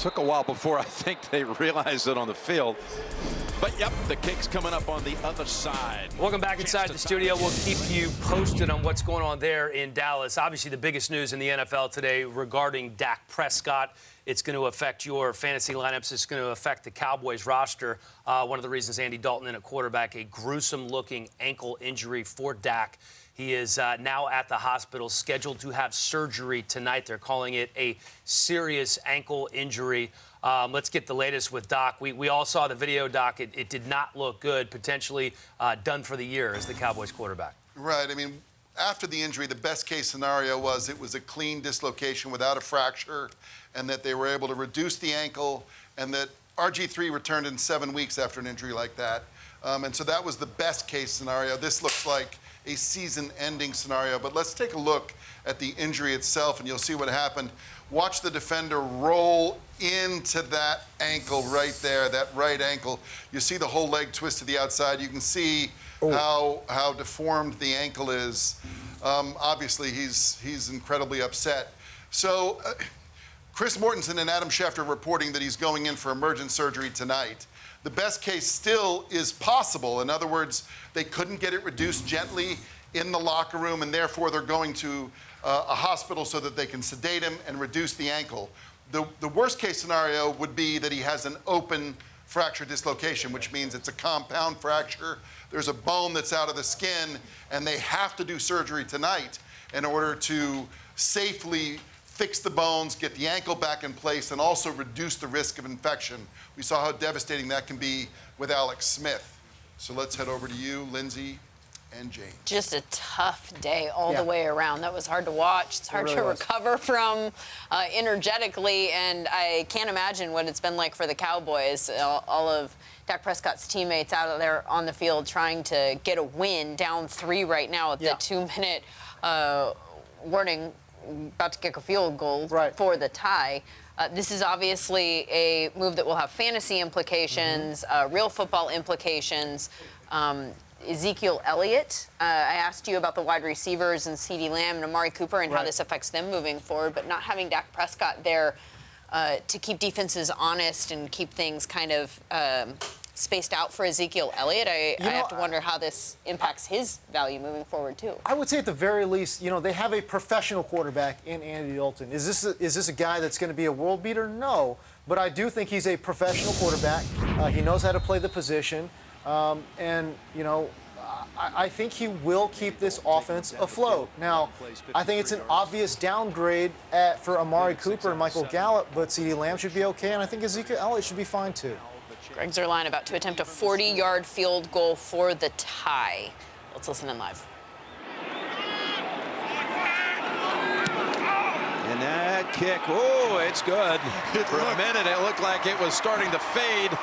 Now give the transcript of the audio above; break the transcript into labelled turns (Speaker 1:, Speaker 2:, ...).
Speaker 1: Took a while before I think they realized it on the field. But, yep, the kick's coming up on the other side.
Speaker 2: Welcome back inside the studio. We'll keep you posted on what's going on there in Dallas. Obviously, the biggest news in the NFL today regarding Dak Prescott. It's going to affect your fantasy lineups. It's going to affect the Cowboys roster. One of the reasons Andy Dalton in at quarterback, a gruesome-looking ankle injury for Dak. He is now at the hospital, scheduled to have surgery tonight. They're calling it a serious ankle injury. Let's get the latest with Doc. We all saw the video, Doc. It did not look good, potentially done for the year as the Cowboys quarterback.
Speaker 3: Right. I mean, after the injury, the best-case scenario was it was a clean dislocation without a fracture, and that they were able to reduce the ankle, and that RG3 returned in 7 weeks after an injury like that. And so that was the best-case scenario. This looks like a season-ending scenario. But let's take a look at the injury itself, and you'll see what happened. Watch the defender roll into that ankle right there, that right ankle. You see the whole leg twist to the outside. You can see how deformed the ankle is. Obviously, he's incredibly upset. So Chris Mortensen and Adam Schefter reporting that he's going in for emergent surgery tonight. The best case still is possible. In other words, they couldn't get it reduced gently in the locker room, and therefore they're going to a hospital so that they can sedate him and reduce the ankle. The worst case scenario would be that he has an open fracture dislocation, which means it's a compound fracture. There's a bone that's out of the skin, and they have to do surgery tonight in order to safely fix the bones, get the ankle back in place, and also reduce the risk of infection. We saw how devastating that can be with Alex Smith. So let's head over to you, Lindsay and James.
Speaker 4: Just a tough day all the way around. That was hard to watch. It's hard to recover from energetically, and I can't imagine what it's been like for the Cowboys. All of Dak Prescott's teammates out there on the field trying to get a win, down 3 right now at the 2-minute warning, about to kick a field goal for the tie. This is obviously a move that will have fantasy implications, real football implications. Ezekiel Elliott, I asked you about the wide receivers and CeeDee Lamb and Amari Cooper and how this affects them moving forward, but not having Dak Prescott there to keep defenses honest and keep things kind of spaced out for Ezekiel Elliott, I have to wonder how this impacts his value moving forward, too.
Speaker 5: I would say at the very least, they have a professional quarterback in Andy Dalton. Is this a guy that's going to be a world beater? No. But I do think he's a professional quarterback. He knows how to play the position. I think he will keep this offense afloat. Now, I think it's an obvious downgrade for Amari Cooper and Michael Gallup, but CeeDee Lamb should be okay, and I think Ezekiel Elliott should be fine, too.
Speaker 4: Greg Zuerlein about to attempt a 40-yard field goal for the tie. Let's listen in live.
Speaker 1: And that kick, it's good. For a minute, it looked like it was starting to fade.